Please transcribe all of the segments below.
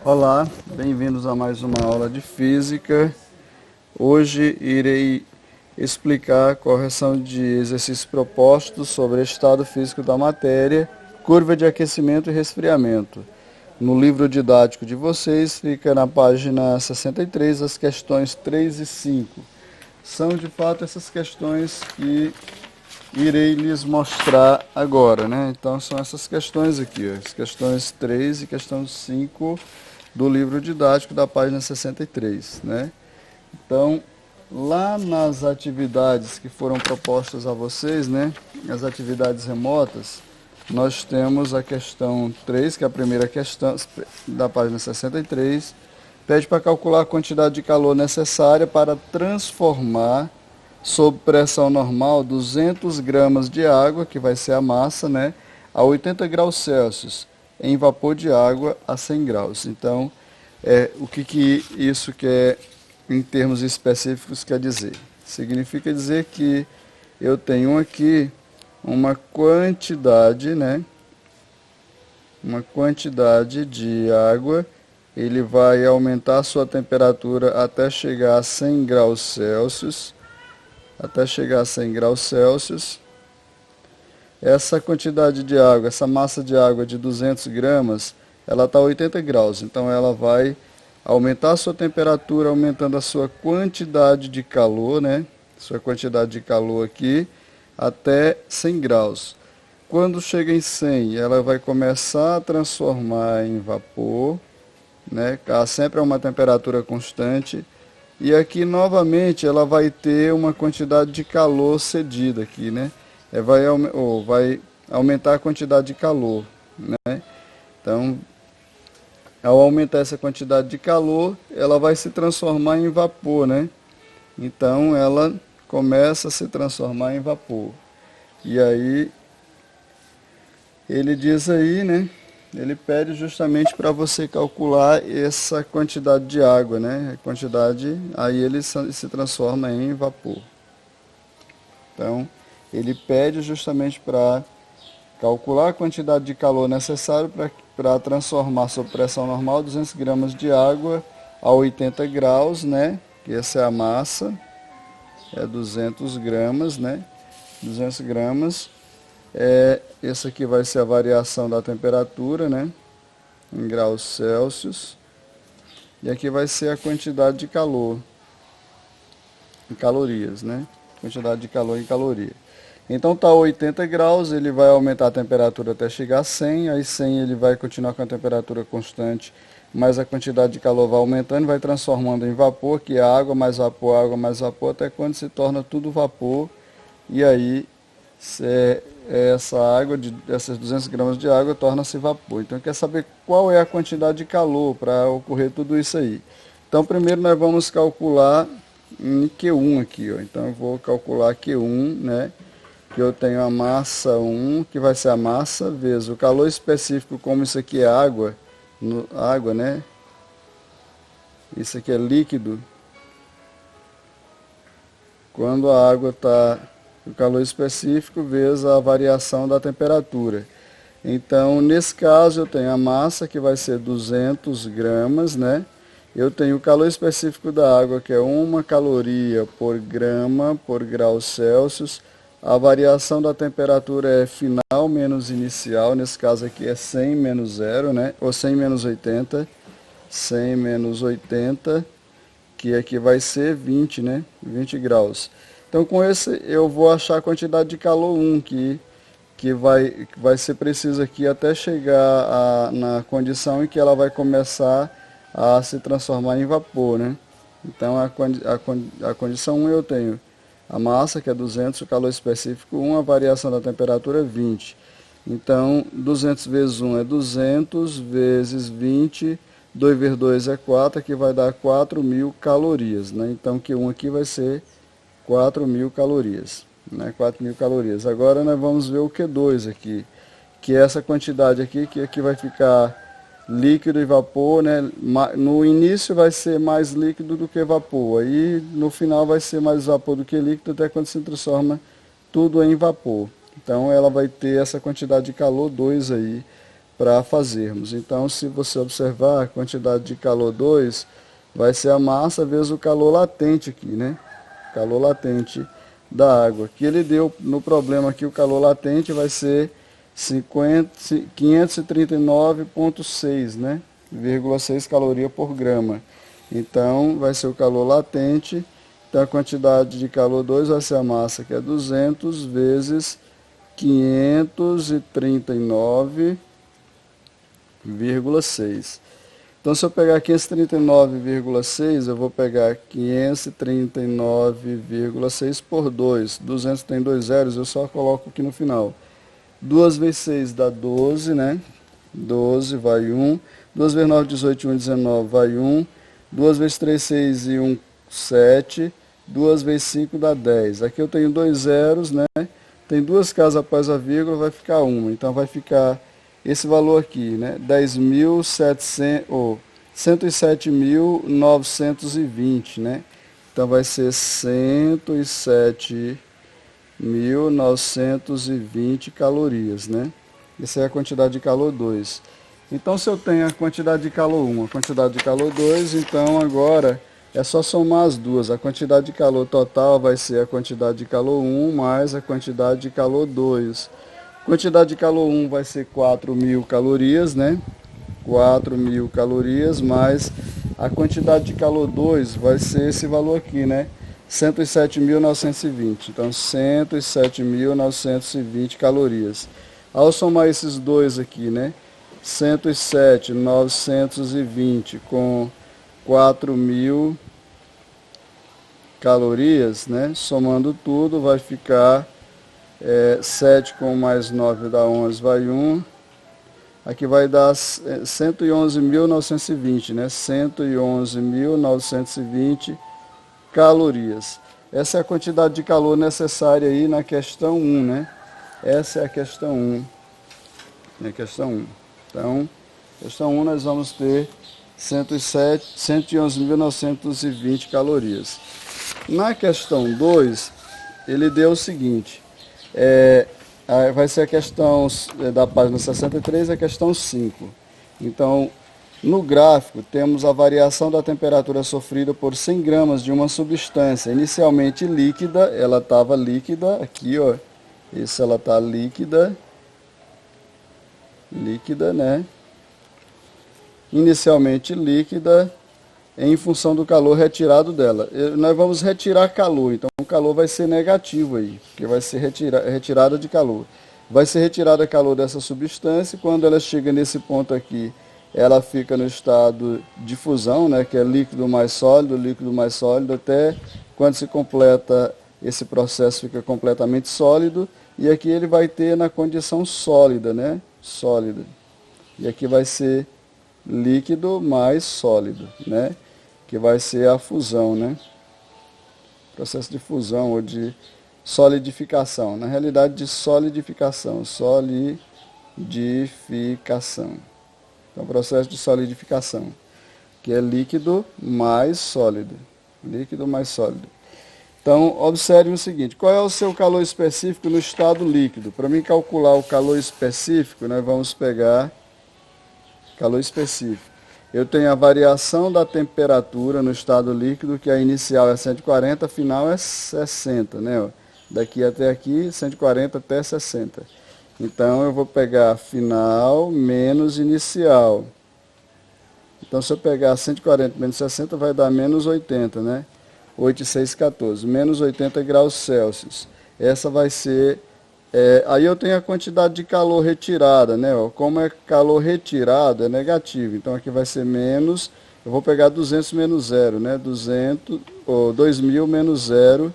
Olá, bem-vindos a mais uma aula de Física. Hoje irei explicar a correção de exercícios propostos sobre estado físico da matéria, curva de aquecimento e resfriamento. No livro didático de vocês fica na página 63 as questões 3 e 5. São de fato essas questões que irei lhes mostrar agora, né? Então são essas questões aqui, ó, as questões 3 e questão 5 do livro didático da página 63, né? Então, lá nas atividades que foram propostas a vocês, né, as atividades remotas, nós temos a questão 3, que é a primeira questão da página 63, pede para calcular a quantidade de calor necessária para transformar, sob pressão normal, 200 gramas de água, que vai ser a massa, né, a 80 graus Celsius, em vapor de água a 100 graus. Então, o que isso quer, em termos específicos, quer dizer? Significa dizer que eu tenho aqui uma quantidade, né? Uma quantidade de água, ele vai aumentar a sua temperatura até chegar a 100 graus Celsius, Essa quantidade de água, essa massa de água de 200 gramas, ela está a 80 graus, então ela vai aumentar a sua temperatura, aumentando a sua quantidade de calor, né? Sua quantidade de calor aqui, até 100 graus. Quando chega em 100, ela vai começar a transformar em vapor, né? Sempre a uma temperatura constante. E aqui, novamente, ela vai ter uma quantidade de calor cedida aqui, né? Vai aumentar a quantidade de calor, né? Então, ao aumentar essa quantidade de calor, ela vai se transformar em vapor, né? Então, ela começa a se transformar em vapor. E aí, ele diz aí, né? Ele pede justamente para você calcular essa quantidade de água, né? A quantidade, aí ele se transforma em vapor. Então, ele pede justamente para calcular a quantidade de calor necessário para transformar sob pressão normal 200 gramas de água a 80 graus, né? Que essa é a massa, é 200 gramas, né? 200 gramas. Essa aqui vai ser a variação da temperatura, né? Em graus Celsius. E aqui vai ser a quantidade de calor em calorias, né? Quantidade de calor em caloria. Então está 80 graus, ele vai aumentar a temperatura até chegar a 100, aí 100 ele vai continuar com a temperatura constante, mas a quantidade de calor vai aumentando, vai transformando em vapor, que é água, mais vapor, até quando se torna tudo vapor, e aí essa água, essas 200 gramas de água, torna-se vapor. Então quer saber qual é a quantidade de calor para ocorrer tudo isso aí. Então primeiro nós vamos calcular em Q1 aqui, ó. Então eu vou calcular Q1, né? Que eu tenho a massa 1, que vai ser a massa, vezes o calor específico, como isso aqui é água, água, né? Isso aqui é líquido. Quando a água está o calor específico, vezes a variação da temperatura. Então, nesse caso, eu tenho a massa, que vai ser 200 gramas, né? Eu tenho o calor específico da água, que é 1 caloria por grama por grau Celsius. A variação da temperatura é final menos inicial, nesse caso aqui é 100 menos 0, né? Ou 100 menos 80, 100 menos 80, que aqui vai ser 20, né? 20 graus. Então com esse eu vou achar a quantidade de calor 1, que vai ser preciso aqui até chegar na condição em que ela vai começar a se transformar em vapor, né? Então a condição 1 eu tenho a massa, que é 200, o calor específico 1, a variação da temperatura é 20. Então, 200 vezes 1 é 200, vezes 20, 2 vezes 2 é 4, que vai dar 4.000 calorias, né? Então, Q1 aqui vai ser 4.000 calorias, né? 4.000 calorias. Agora, nós vamos ver o Q2 aqui, que é essa quantidade aqui, que aqui vai ficar líquido e vapor, né? No início vai ser mais líquido do que vapor, aí no final vai ser mais vapor do que líquido, até quando se transforma tudo em vapor. Então ela vai ter essa quantidade de calor 2 aí para fazermos. Então, se você observar, a quantidade de calor 2 vai ser a massa vezes o calor latente aqui, né? Calor latente da água. Que ele deu no problema aqui, o calor latente vai ser 539,6, né? 0,6 caloria por grama. Então, vai ser o calor latente. Então, a quantidade de calor 2 vai ser a massa, que é 200 vezes 539,6. Então, se eu pegar 539,6, eu vou pegar 539,6 por 2. 200 tem 2 zeros, eu só coloco aqui no final. 2 vezes 6 dá 12, né? 12 vai 1. 2 vezes 9, 18, 1, 19 vai 1. 2 vezes 3, 6 e 1, 7. 2 vezes 5 dá 10. Aqui eu tenho 2 zeros, né? Tem 2 casas após a vírgula, vai ficar 1. Então vai ficar esse valor aqui, né? 107.920, né? Então vai ser 107.920 calorias, né? Essa é a quantidade de calor 2. Então, se eu tenho a quantidade de calor 1, a quantidade de calor 2, então agora é só somar as duas. A quantidade de calor total vai ser a quantidade de calor 1 mais a quantidade de calor 2. Quantidade de calor 1 vai ser 4.000 calorias, né? 4.000 calorias mais a quantidade de calor 2 vai ser esse valor aqui, né? 107.920. Então, 107.920 calorias. Ao somar esses dois aqui, né? 107.920 com 4.000 calorias, né? Somando tudo, vai ficar 7 com mais 9 dá 11, vai 1. Aqui vai dar 111.920, né? 111.920 calorias. Essa é a quantidade de calor necessária aí na questão 1, né? Essa é a questão 1. Então, questão 1 nós vamos ter 111.920 calorias. Na questão 2, ele deu o seguinte, vai ser a questão da página 63, a questão 5. Então, no gráfico, temos a variação da temperatura sofrida por 100 gramas de uma substância inicialmente líquida, ela estava líquida, aqui ó, isso ela está líquida, né? Inicialmente líquida, em função do calor retirado dela. Nós vamos retirar calor, então o calor vai ser negativo aí, porque vai ser retirada de calor. Vai ser retirada calor dessa substância, e quando ela chega nesse ponto aqui, ela fica no estado de fusão, né, que é líquido, até quando se completa esse processo fica completamente sólido, e aqui ele vai ter na condição sólida, né, sólida. E aqui vai ser líquido mais sólido, né? Que vai ser a fusão, né? Processo de fusão ou de solidificação. Na realidade, de solidificação. Então, processo de solidificação, que é líquido mais sólido. Líquido mais sólido. Então, observe o seguinte, qual é o seu calor específico no estado líquido? Para mim calcular o calor específico, nós vamos pegar calor específico. Eu tenho a variação da temperatura no estado líquido, que a inicial é 140, a final é 60, né? Daqui até aqui, 140 até 60. Então, eu vou pegar final menos inicial. Então, se eu pegar 140 menos 60, vai dar menos 80, né? 8 e 6, 14. Menos 80 graus Celsius. Essa vai ser... aí eu tenho a quantidade de calor retirada, né? Como é calor retirado, é negativo. Então aqui vai ser menos, eu vou pegar 200 menos 0, né? 2.000 menos 0,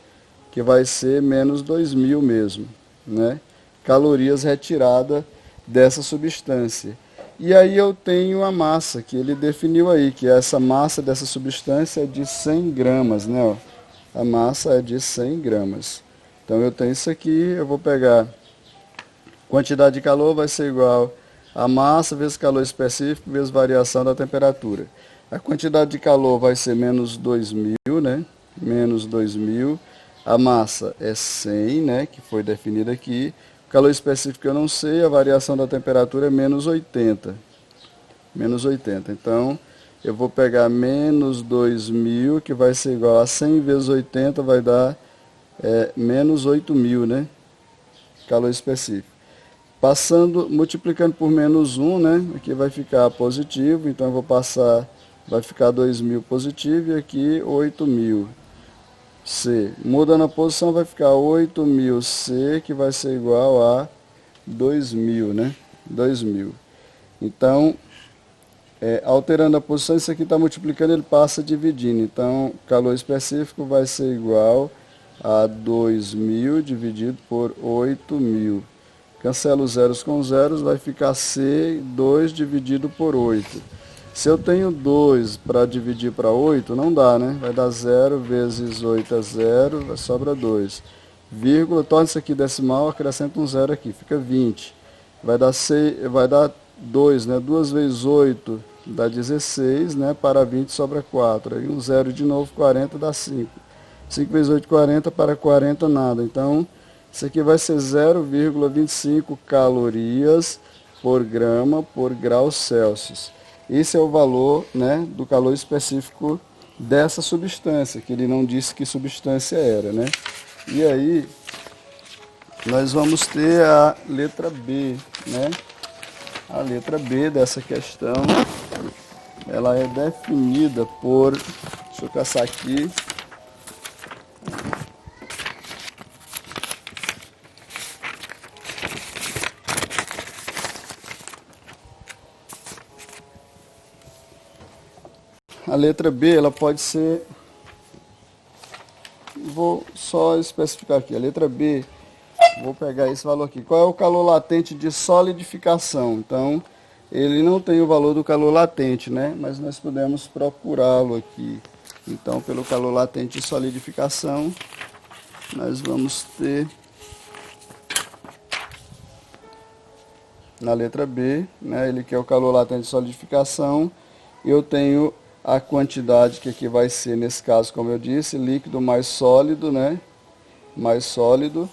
que vai ser menos 2.000 mesmo, né? Calorias retiradas dessa substância. E aí eu tenho a massa, que ele definiu aí, que essa massa dessa substância é de 100 gramas, né? A massa é de 100 gramas. Então eu tenho isso aqui, eu vou pegar quantidade de calor vai ser igual a massa vezes calor específico vezes variação da temperatura. A quantidade de calor vai ser menos 2.000, né? Menos 2.000. A massa é 100, né? Que foi definida aqui. Calor específico eu não sei, a variação da temperatura é menos 80. Menos 80. Então, eu vou pegar menos 2.000, que vai ser igual a 100 vezes 80, vai dar menos 8.000, né? Calor específico. Passando, multiplicando por menos 1, né? Aqui vai ficar positivo, então eu vou passar, vai ficar 2.000 positivo e aqui 8.000. C. Mudando a posição vai ficar 8.000 C, que vai ser igual a 2.000, né? 2.000. Então, alterando a posição, isso aqui está multiplicando, ele passa dividindo. Então, calor específico vai ser igual a 2.000 dividido por 8.000. Cancela os zeros com zeros, vai ficar C, 2 dividido por 8. Se eu tenho 2 para dividir para 8, não dá, né? Vai dar 0 vezes 8 é 0, sobra 2. Vírgula, torna isso aqui decimal, acrescenta um 0 aqui, fica 20. Vai dar 2, né? 2 vezes 8 dá 16, né? Para 20 sobra 4. Aí um 0 de novo, 40 dá 5. 5 vezes 8, 40, para 40 nada. Então, isso aqui vai ser 0,25 calorias por grama por grau Celsius. Esse é o valor, né, do calor específico dessa substância, que ele não disse que substância era, né? E aí, nós vamos ter a letra B, né? A letra B dessa questão, ela é definida por, deixa eu caçar aqui, a letra B, ela pode ser, vou só especificar aqui, a letra B, vou pegar esse valor aqui. Qual é o calor latente de solidificação? Então, ele não tem o valor do calor latente, né? Mas nós podemos procurá-lo aqui. Então, pelo calor latente de solidificação, nós vamos ter, na letra B, né? Ele quer o calor latente de solidificação, eu tenho a quantidade que aqui vai ser, nesse caso, como eu disse, líquido mais sólido, né? Mais sólido,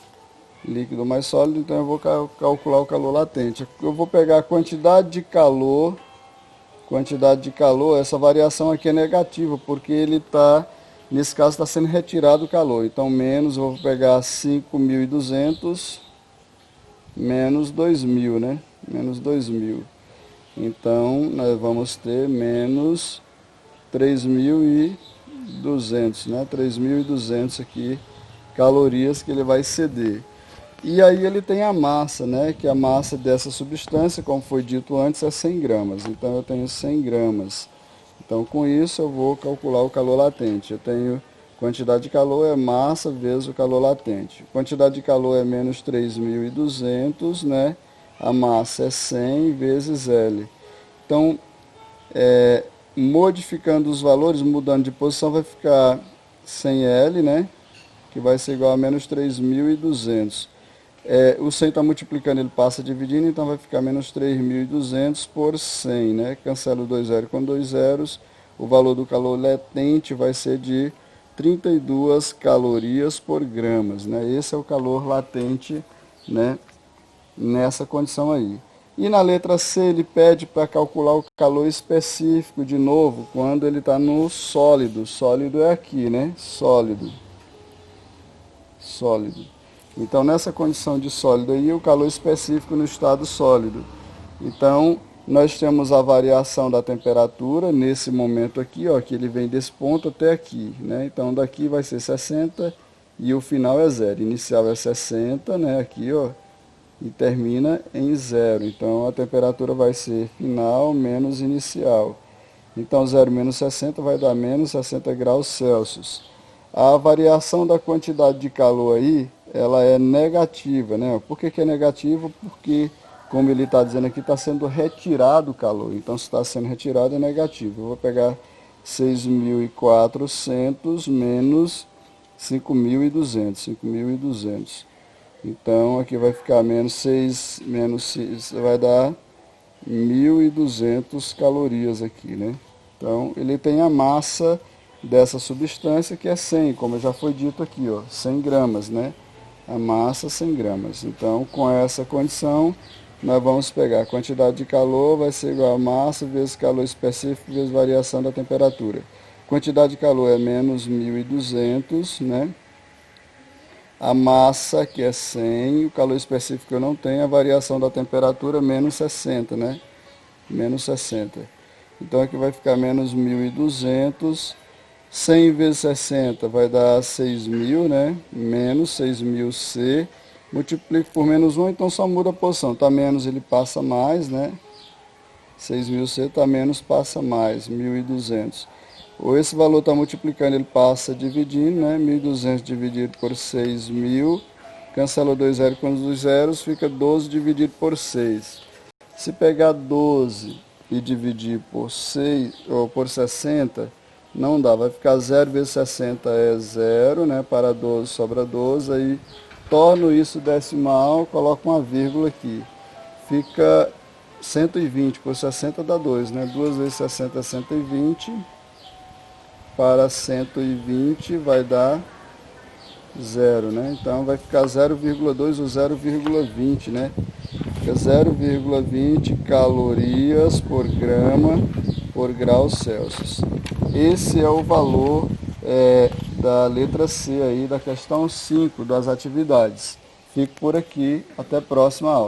líquido mais sólido, então eu vou calcular o calor latente. Eu vou pegar a quantidade de calor, essa variação aqui é negativa, porque ele está, nesse caso, está sendo retirado o calor. Então, menos, eu vou pegar 5.200 menos 2.000, né? Menos 2.000. Então, nós vamos ter menos 3.200, né? 3.200 aqui calorias que ele vai ceder. E aí ele tem a massa, né? Que a massa dessa substância, como foi dito antes, é 100 gramas. Então eu tenho 100 gramas. Então com isso eu vou calcular o calor latente. Eu tenho quantidade de calor é massa vezes o calor latente. Quantidade de calor é menos 3.200, né? A massa é 100 vezes L. Então, modificando os valores, mudando de posição, vai ficar 100L, né? Que vai ser igual a menos 3.200. O 100 está multiplicando, ele passa dividindo, então vai ficar menos 3.200 por 100, né? Cancelo 2 zeros com 2 zeros. O valor do calor latente vai ser de 32 calorias por gramas, né? Esse é o calor latente, né? Nessa condição aí. E na letra C ele pede para calcular o calor específico de novo, quando ele está no sólido. Sólido é aqui, né? Sólido. Então nessa condição de sólido aí, o calor específico no estado sólido. Então nós temos a variação da temperatura nesse momento aqui, ó, que ele vem desse ponto até aqui, né? Então daqui vai ser 60 e o final é 0. Inicial é 60, né? Aqui, ó. E termina em 0. Então a temperatura vai ser final menos inicial. Então 0 menos 60 vai dar menos 60 graus Celsius. A variação da quantidade de calor aí, ela é negativa, né? Por que é negativa? Porque, como ele está dizendo aqui, está sendo retirado o calor. Então se está sendo retirado é negativo. Eu vou pegar 6.400 menos 5.200. Então, aqui vai ficar menos 6, vai dar 1.200 calorias aqui, né? Então, ele tem a massa dessa substância que é 100, como já foi dito aqui, ó, 100 gramas, né? a massa 100 gramas. Então, com essa condição, nós vamos pegar a quantidade de calor, vai ser igual a massa vezes calor específico vezes variação da temperatura. Quantidade de calor é menos 1.200, né? A massa, que é 100, o calor específico eu não tenho, a variação da temperatura menos 60, né? Menos 60. Então aqui vai ficar menos 1.200, 100 vezes 60 vai dar 6.000, né? Menos 6.000 C, multiplico por menos 1, então só muda a posição. Está menos, ele passa mais, né? 6.000 C está menos, passa mais, 1.200. Ou esse valor está multiplicando, ele passa dividindo, né? 1.200 dividido por 6.000, cancela 2 zeros com os zeros, fica 12 dividido por 6. Se pegar 12 e dividir por 6, ou por 60, não dá, vai ficar 0 vezes 60 é 0, né? Para 12 sobra 12, aí torno isso decimal, coloco uma vírgula aqui. Fica 120 por 60 dá 2, né? 2 vezes 60 é 120, para 120 vai dar 0, né? Então vai ficar 0,2 ou 0,20, né? Fica 0,20 calorias por grama por grau Celsius. Esse é o valor da letra C aí da questão 5 das atividades. Fico por aqui, até a próxima aula.